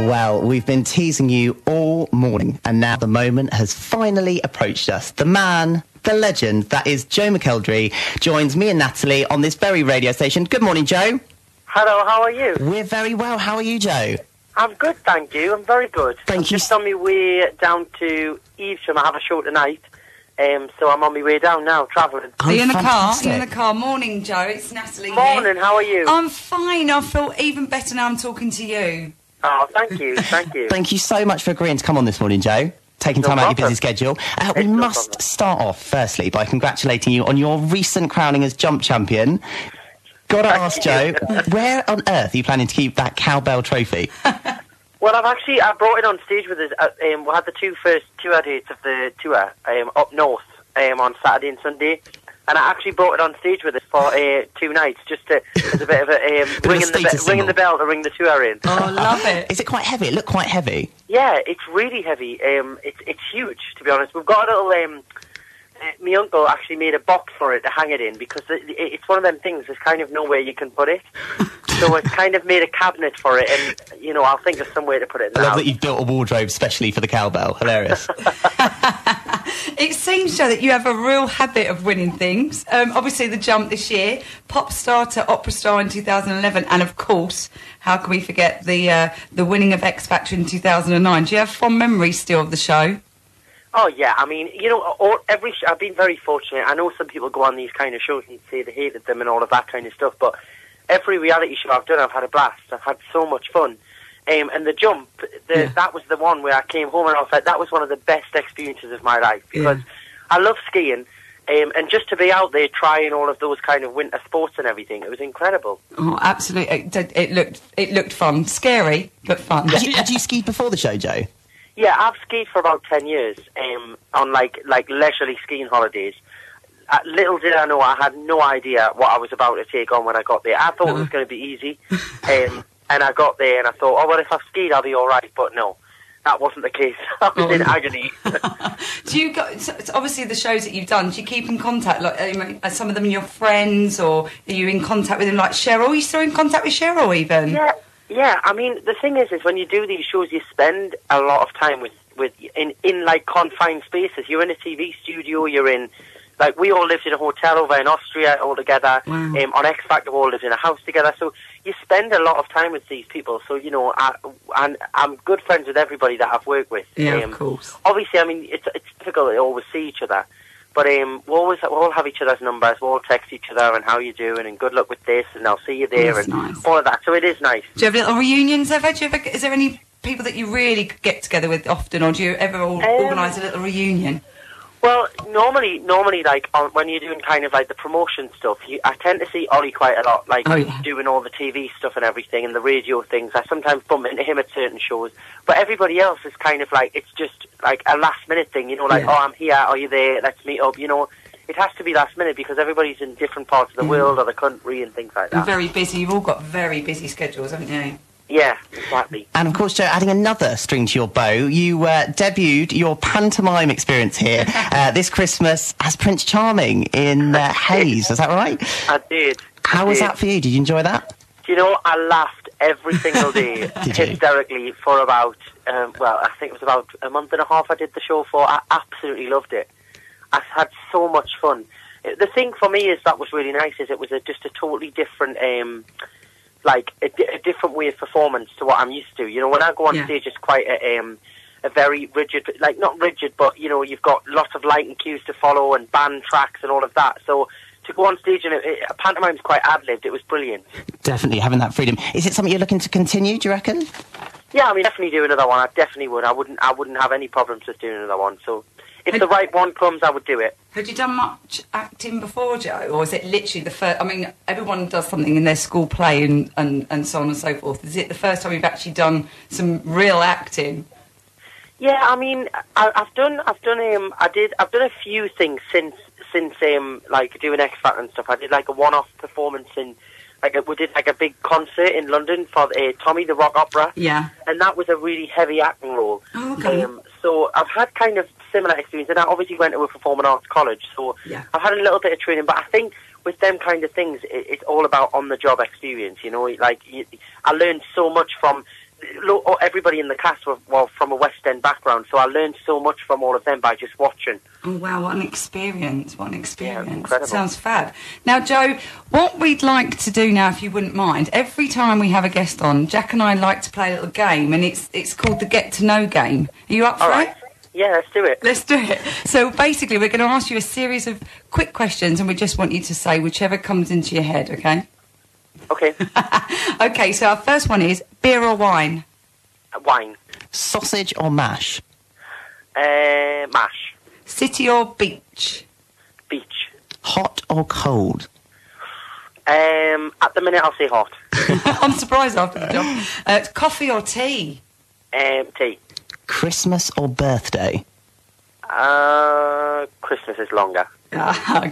Well, we've been teasing you all morning, and now the moment has finally approached us. The man, the legend, that is Joe McElderry, joins me and Natalie on this very radio station. Good morning, Joe. Hello, how are you? We're very well. How are you, Joe? I'm good, thank you. I'm very good. Thank you. Just on my way down to Evesham. I have a show tonight, so I'm on my way down now, travelling. Are you in the car? fantastic. You're in the car. Morning, Joe. It's Natalie here. Morning, how are you? I'm fine. I feel even better now I'm talking to you. Oh, thank you, thank you. Thank you so much for agreeing to come on this morning, Joe. Taking No time out of your problem. busy schedule. We No must problem. start off, firstly, by congratulating you on your recent crowning as jump champion. Gotta ask, Joe, where on earth are you planning to keep that cowbell trophy? Well, I brought it on stage with us. We had the first tour dates of the tour up north on Saturday and Sunday. And I actually brought it on stage with us for 2 nights, just to, as a bit of a ringing the bell to ring the tour in. Oh, I love it. Is it quite heavy? It looked quite heavy. Yeah, it's really heavy. It's huge, to be honest. We've got a little... my uncle actually made a box for it to hang it in, because it's one of them things, there's kind of nowhere you can put it. So it's kind of made a cabinet for it, and, you know, I'll think of some way to put it in. I love that you've built a wardrobe specially for the cowbell. Hilarious. It seems, Joe, that you have a real habit of winning things. Obviously, the jump this year, pop star to opera star in 2011, and of course, how can we forget the winning of X Factor in 2009? Do you have fond memories still of the show? Oh, yeah, I mean, you know, I've been very fortunate. I know some people go on these kind of shows and say they hated them and all of that kind of stuff, but every reality show I've done, I've had a blast. I've had so much fun. And the jump, that was the one where I came home and I was like, that was one of the best experiences of my life, because I love skiing, and just to be out there trying all of those kind of winter sports and everything, it was incredible. Oh, absolutely. It looked fun. Scary, but fun. Had you skied before the show, Joe? Yeah, I've skied for about 10 years on like leisurely skiing holidays. Little did I know, I had no idea what I was about to take on when I got there. I thought it was going to be easy, and I got there and I thought, oh, well, if I've skied, I'll be all right. But no, that wasn't the case. I was in agony. Do you obviously the shows that you've done, do you keep in contact? Like, are some of them your friends, or are you in contact with them? Like Cheryl, are you still in contact with Cheryl even? Yeah. I mean, the thing is when you do these shows, you spend a lot of time in like confined spaces. You're in a TV studio. You're in. Like, we all lived in a hotel over in Austria all together. Wow. On X Factor, we all lived in a house together. So you spend a lot of time with these people. So, you know, I'm good friends with everybody that I've worked with. Yeah, of course. Obviously, I mean, it's difficult to always see each other. But we all have each other's numbers. We all text each other and how you doing and good luck with this and I'll see you there and nice. all of that. So it is nice. Do you have little reunions ever? Is there any people that you really get together with often, or do you ever organise a little reunion? Well, normally, like when you're doing kind of like the promotion stuff, I tend to see Ollie quite a lot, like doing all the TV stuff and everything and the radio things. I sometimes bump into him at certain shows, but everybody else is kind of like, it's just like a last minute thing, you know, like, oh, I'm here, are you there, let's meet up, you know. It has to be last minute because everybody's in different parts of the world or the country and things like that. You're very busy. You've all got very busy schedules, haven't you? Yeah, exactly. And of course, Joe, adding another string to your bow, you debuted your pantomime experience here this Christmas as Prince Charming in Hayes. Is that right? I did. How was that for you? Did you enjoy that? Do you know, I laughed every single day hysterically for about, I think it was about a month and a half I did the show for. I absolutely loved it. I had so much fun. The thing for me is that was really nice is it was just a totally different... like a different way of performance to what I'm used to. You know, when I go on stage, it's quite a very rigid, like not rigid, but you know, you've got lots of lighting cues to follow and band tracks and all of that. So to go on stage and a pantomime's quite ad-libbed. It was brilliant. Definitely having that freedom. Is it something you're looking to continue? Do you reckon? Yeah, I mean, definitely do another one. I definitely would. I wouldn't have any problems with doing another one. So. If the right one comes, I would do it. Had you done much acting before, Joe? Or is it literally the first... I mean, everyone does something in their school play and so on and so forth. Is it the first time you've actually done some real acting? Yeah, I mean, I've done a few things since like doing X Factor and stuff. I did like a one-off performance in... we did like a big concert in London for Tommy the Rock Opera. Yeah. And that was a really heavy acting role. Oh, okay. So I've had kind of similar experience, and I obviously went to a performing arts college, so I've had a little bit of training, but I think with them kind of things, it's all about on-the-job experience, you know, like, I learned so much from everybody in the cast were from a West End background, so I learned so much from all of them by just watching. Oh, wow, what an experience. Yeah, incredible. Sounds fab. Now, Joe, what we'd like to do now, if you wouldn't mind, every time we have a guest on, Jack and I like to play a little game, and it's called the Get to Know game. Are you up for it? Yeah, let's do it. Let's do it. So basically, we're going to ask you a series of quick questions, and we just want you to say whichever comes into your head, okay? Okay. Okay, so our first one is beer or wine? Wine. Sausage or mash? Mash. City or beach? Beach. Hot or cold? At the minute, I'll say hot. I'm surprised after the job. Coffee or tea? Tea. Christmas or birthday? Christmas is longer.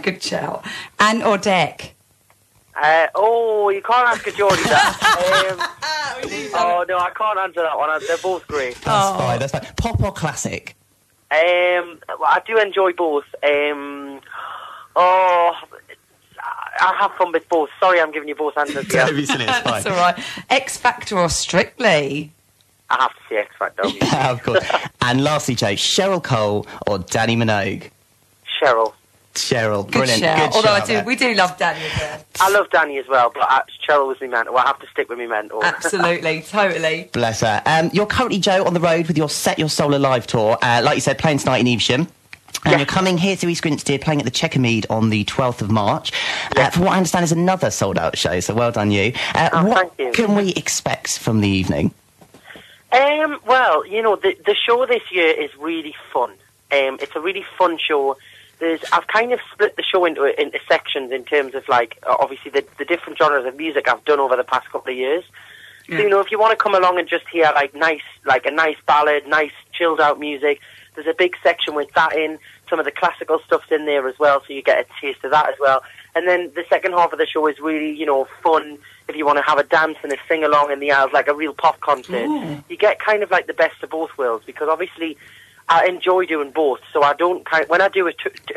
Good shout. Anne or Deck? You can't ask a Geordie that. No, I can't answer that one. They're both great. That's fine. Pop or classic? I do enjoy both. I have fun with both. Sorry, I'm giving you both answers here. Don't be silly, it's fine. That's all right. X Factor or Strictly? I have to say X Factor. Yeah, of course. And lastly, Joe, Cheryl Cole or Danny Minogue? Cheryl. Cheryl, Good brilliant. shout. Good Although shout, we do love Danny as well. I love Danny as well, but Cheryl was my mentor. I have to stick with my mentor. Absolutely, totally. Bless her. You're currently, Joe, on the road with your Set Your Soul Alive tour. Like you said, playing tonight in Evesham. And you're coming here to East Grinstead, playing at the Checkermead on the 12th of March. For what I understand is another sold-out show, so well done you. What thank you. can we expect from the evening? Well, the show this year is really fun. It's a really fun show. I've kind of split the show into sections in terms of, like, obviously the different genres of music I've done over the past couple of years. Yeah. So, if you want to come along and just hear, like a nice ballad, nice chilled out music, there's a big section with that in. Some of the classical stuff's in there as well, so you get a taste of that as well. And then the second half of the show is really, fun. If you want to have a dance and a sing-along in the aisles, like a real pop concert, you get kind of like the best of both worlds, because obviously I enjoy doing both. So I don't when I do a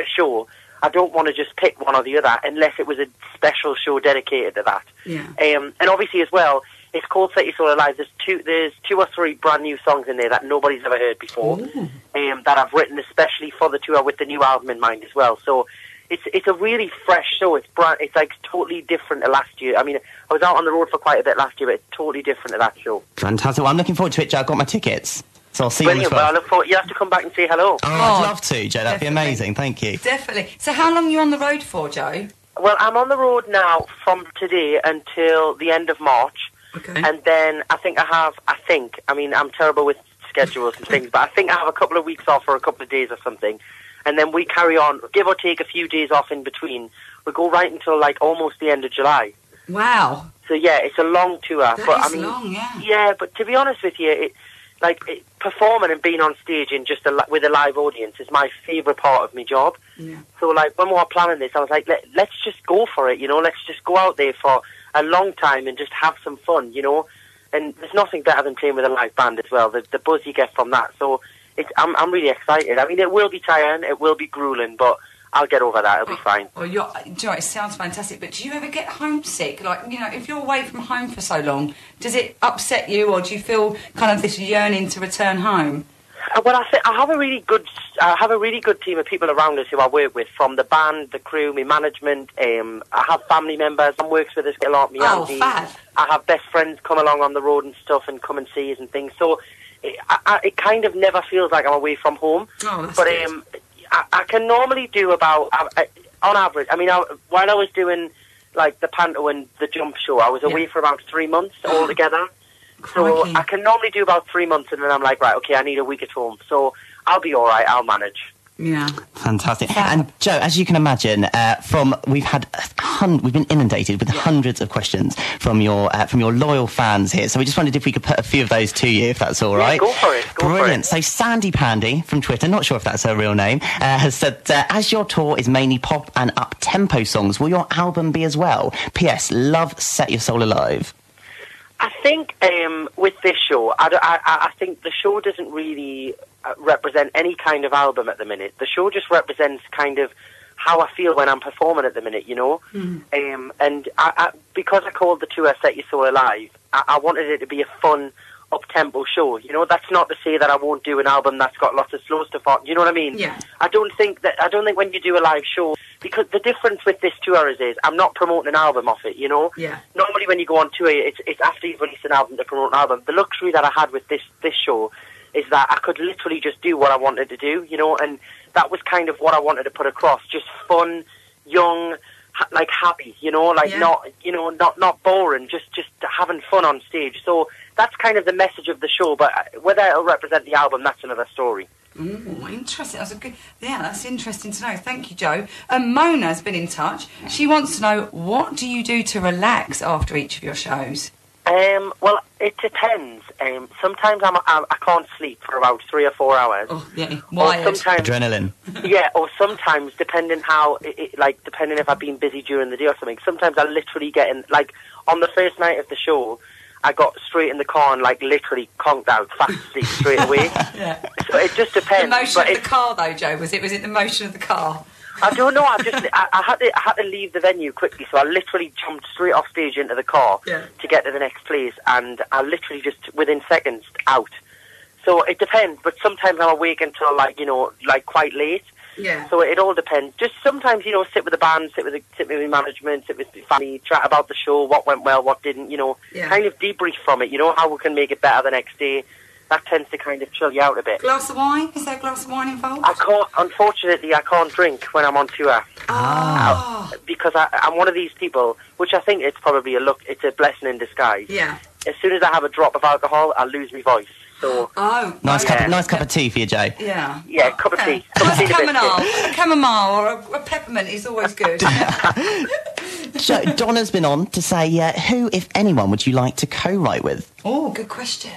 show, I don't want to just pick one or the other unless it was a special show dedicated to that. Yeah. And obviously as well, it's called Set Your Soul Alive. There's two or three brand new songs in there that nobody's ever heard before, that I've written especially for the tour with the new album in mind as well. So it's a really fresh show. It's like totally different to last year. I mean, I was out on the road for quite a bit last year, but it's totally different to that show. Fantastic. Well, I'm looking forward to it, Joe. I've got my tickets. So I'll see you on the 12th. Well, I look forward. You have to come back and say hello. I'd love to, Joe. That'd be amazing. Thank you. Definitely. So how long are you on the road for, Joe? Well, I'm on the road now from today until the end of March. Okay. And then I mean, I'm terrible with schedules and things, but I think I have a couple of weeks off for a couple of days or something. And then we carry on, give or take a few days off in between. We go right until, like, almost the end of July. Wow. So, yeah, it's a long tour. That is long, yeah. Yeah, but to be honest with you, performing and being on stage in with a live audience is my favourite part of my job. Yeah. So, like, when we were planning this, I was like, let's just go for it, let's just go out there for a long time and just have some fun, And there's nothing better than playing with a live band as well, the buzz you get from that. So I'm really excited. I mean, it will be tiring, it will be grueling, but I'll get over that, it'll be fine. Joe, it sounds fantastic, but do you ever get homesick? Like, if you're away from home for so long, does it upset you, or do you feel kind of this yearning to return home? Well, I have a really good team of people around us who I work with, from the band, the crew, my management. I have family members that works with us a lot. My auntie. Fab. I have best friends come along on the road and stuff and come and see us and things. So it kind of never feels like I'm away from home. Oh, that's but good. I can normally do about, on average, I mean, while I was doing like the Panto and the Jump show, I was away for about 3 months altogether. So I can normally do about 3 months, and then I'm like, right, okay, I need a week at home. So I'll be all right. I'll manage. Yeah. Fantastic. And Joe, as you can imagine, we've been inundated with hundreds of questions from your loyal fans here. So we just wondered if we could put a few of those to you, if that's all right. Go for it. Brilliant. So Sandy Pandy from Twitter, not sure if that's her real name, has said, as your tour is mainly pop and up-tempo songs, will your album be as well? P.S. Love Set Your Soul Alive. I think with this show, I think the show doesn't really represent any kind of album at the minute. The show just represents kind of how I feel when I'm performing at the minute, And because I called the tour Set Your Soul Alive, I wanted it to be a fun, up-tempo show. You know, that's not to say that I won't do an album that's got lots of slow stuff on. You know what I mean? Yeah. I don't think when you do a live show, because the difference with this tour is I'm not promoting an album off it, you know? Yeah. Normally when you go on tour, it's after you've released an album to promote an album. The luxury that I had with this show is that I could literally just do what I wanted to do, you know, and that was kind of what I wanted to put across. Just fun, young, like happy, you know, like not boring, just having fun on stage. So that's kind of the message of the show, but whether it'll represent the album, that's another story. Ooh, interesting. That's interesting to know. Thank you, Joe. Mona's been in touch. She wants to know, what do you do to relax after each of your shows? Well, it depends. Sometimes I can't sleep for about 3 or 4 hours. Oh, yeah. Wired. Or sometimes, adrenaline. Yeah, or sometimes, depending depending if I've been busy during the day or something, sometimes I literally get in, like, on the first night of the show, I got straight in the car and, like, literally conked out, fast asleep straight away. Yeah. So it just depends. The motion of the car, though, Joe, was it the motion of the car? I don't know. I had to leave the venue quickly, so I literally jumped straight off stage into the car to get to the next place, and I literally just within seconds out. So it depends, but sometimes I'm awake until quite late. Yeah. So it all depends. Just sometimes, sit with the band, sit with management, sit with the family, chat about the show, what went well, what didn't. Kind of debrief from it. How we can make it better the next day. That tends to kind of chill you out a bit. Glass of wine? Is there a glass of wine involved? Unfortunately, I can't drink when I'm on tour. Because I'm one of these people, which I think it's probably it's a blessing in disguise. Yeah. As soon as I have a drop of alcohol, I lose my voice. So nice cup of tea for you, Joe. Yeah. Yeah, cup of tea. A chamomile or a peppermint is always good. Joe, Donna's been on to say, who, if anyone, would you like to co-write with? Oh, good question.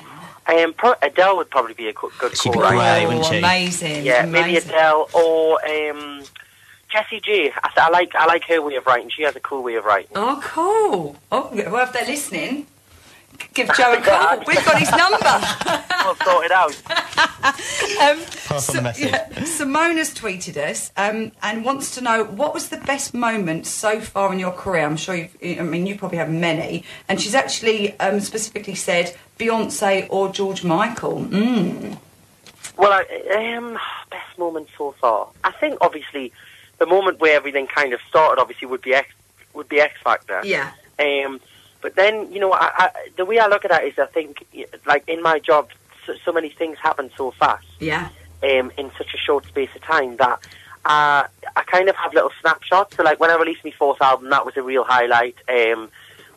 Adele would probably be a good She'd be call, great, wouldn't she? Amazing. Yeah, amazing. Maybe Adele or Jessie J. I like her way of writing. She has a cool way of writing. Oh, cool. Oh, well, if they're listening, give Joe a call. We've got his number. We'll sort it out. Pass on the message. Simona's tweeted us and wants to know, what was the best moment so far in your career? I'm sure you probably have many. And she's actually specifically said Beyonce or George Michael. Well, best moment so far. I think obviously the moment where everything kind of started obviously would be X Factor. Yeah. But then the way I look at it is I think like in my job so many things happen so fast. Yeah. In such a short space of time that I kind of have little snapshots. So like when I released my fourth album, that was a real highlight.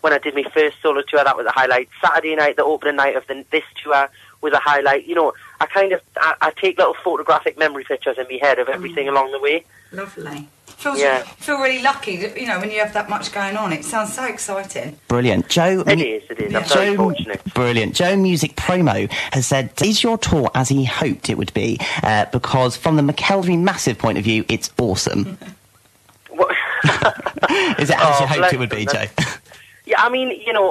When I did my first solo tour, that was a highlight. Saturday night, the opening night of this tour was a highlight. I take little photographic memory pictures in my head of everything along the way. Lovely. Feel really lucky that, when you have that much going on. It sounds so exciting. Brilliant. Joe... It is. Yeah. I'm very fortunate. Brilliant. Joe Music Promo has said, is your tour as he hoped it would be? Because from the McElderry Massive point of view, it's awesome. Is it as you hoped it would be, Joe? Yeah, I mean,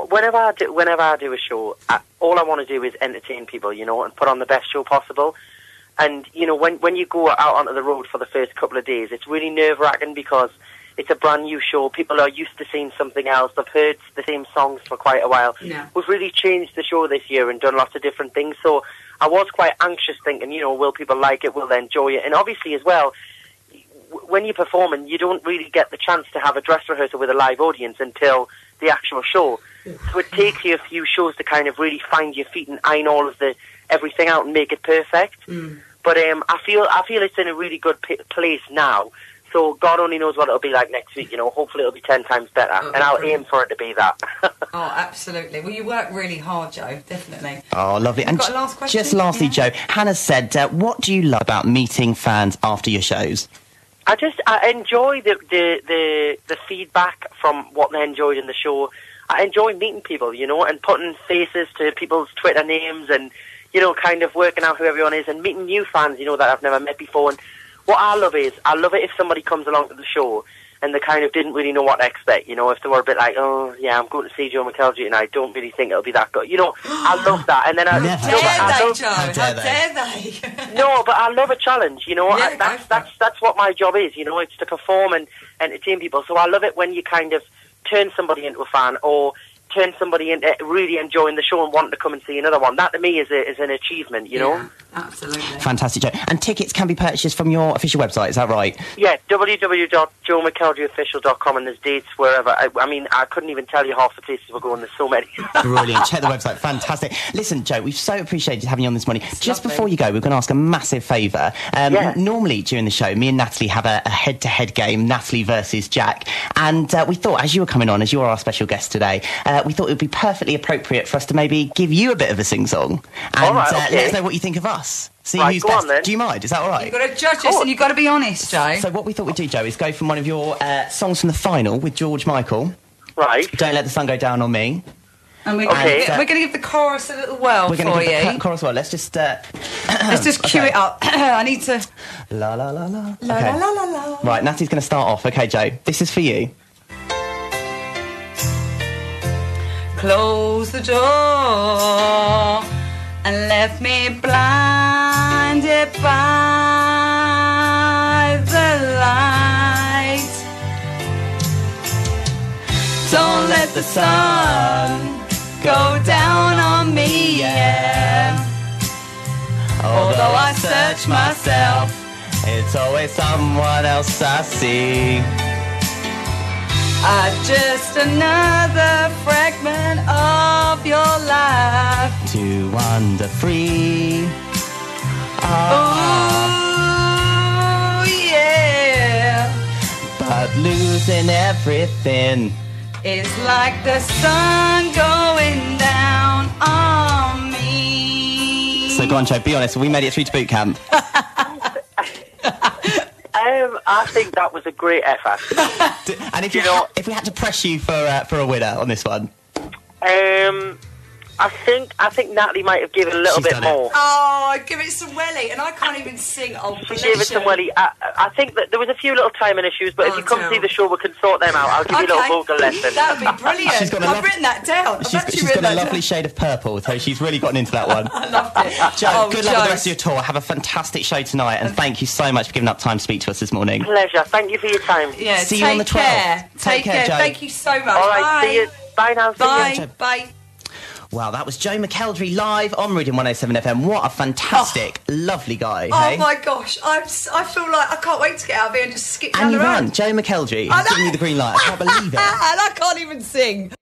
whenever I do a show, all I want to do is entertain people, and put on the best show possible. And, when you go out onto the road for the first couple of days, it's really nerve-wracking because it's a brand new show. People are used to seeing something else. They've heard the same songs for quite a while. Yeah. We've really changed the show this year and done lots of different things. So I was quite anxious thinking, will people like it? Will they enjoy it? And obviously as well, when you're performing, you don't really get the chance to have a dress rehearsal with a live audience until the actual show. So it takes you a few shows to kind of really find your feet and iron all of everything out and make it perfect. But I feel it's in a really good place now. So God only knows what it'll be like next week. Hopefully it'll be 10 times better, and I'll aim for it to be that. Oh, absolutely. Well, you work really hard, Joe. Definitely. Oh, lovely. And got a last question? Just lastly, Joe, Hannah said, what do you love about meeting fans after your shows? I enjoy the feedback from what they enjoyed in the show. I enjoy meeting people, and putting faces to people's Twitter names and, kind of working out who everyone is and meeting new fans, that I've never met before. And what I love it if somebody comes along to the show and they kind of didn't really know what to expect, if they were a bit like, oh, yeah, I'm going to see Joe McElderry and I don't really think it'll be that good. I love that. And then How dare they? No, but I love a challenge, Yeah, that's what my job is, it's to perform and entertain people. So I love it when you kind of turn somebody into a fan or turn somebody into really enjoying the show and wanting to come and see another one. That to me is an achievement, you know? Absolutely. Fantastic, Joe. And tickets can be purchased from your official website, is that right? Yeah, www.joemckelderryofficial.com, and there's dates wherever. I mean, I couldn't even tell you half the places we're going, there's so many. Brilliant. Check the website. Fantastic. Listen, Joe, we've so appreciated having you on this morning. Just before you go, we're going to ask a massive favour. Normally, during the show, me and Natalie have a head-to-head game, Natalie versus Jack, and we thought, as you were coming on, as you are our special guest today, we thought it would be perfectly appropriate for us to maybe give you a bit of a sing-song and let us know what you think of us. See who's best. Do you mind? Is that all right? You've got to judge us and you've got to be honest, Joe. So what we thought we'd do, Joe, is go from one of your songs from the final with George Michael. Right. Don't Let the Sun Go Down on Me. And we're going to give the chorus a little whirl for you. We're going to give the chorus a whirl. Let's just cue it up. I need to... La la la la. La la la la la. Right, Natalie's going to start off. Okay, Joe, this is for you. Close the door and left me blinded by the light. Don't let the sun go down on me, yeah. Although I search myself, it's always someone else I see. Just another fragment of your life to wander free. Oh, yeah. But losing everything is like the sun going down on me. So go on, Joe, be honest, we made it through to boot camp. I think that was a great effort. And if if we had to press you for a winner on this one, I think Natalie might have given a little bit more. Oh, I'd give it some welly, and I can't even sing. Oh, she gave it some welly. I think that there was a few little timing issues, but if you come see the show, we can sort them out. I'll give you a little vocal lesson. That would be brilliant. I've written that down. She's got a lovely shade of purple, so she's really gotten into that one. I loved it. Joe, good luck with the rest of your tour. Have a fantastic show tonight, and thank you so much for giving up time to speak to us this morning. Pleasure. Thank you for your time. Yeah, see you on the 12th. Take care, Joe. Thank you so much. All right, bye. see you. Bye now. Bye. See you. Bye. Wow, that was Joe McElderry live on Meridian 107 FM. What a fantastic, lovely guy. Oh my gosh, I feel like I can't wait to get out of here and just skip down the road. And you ran, Joe McElderry. He's giving you the green light. I can't believe it. And I can't even sing.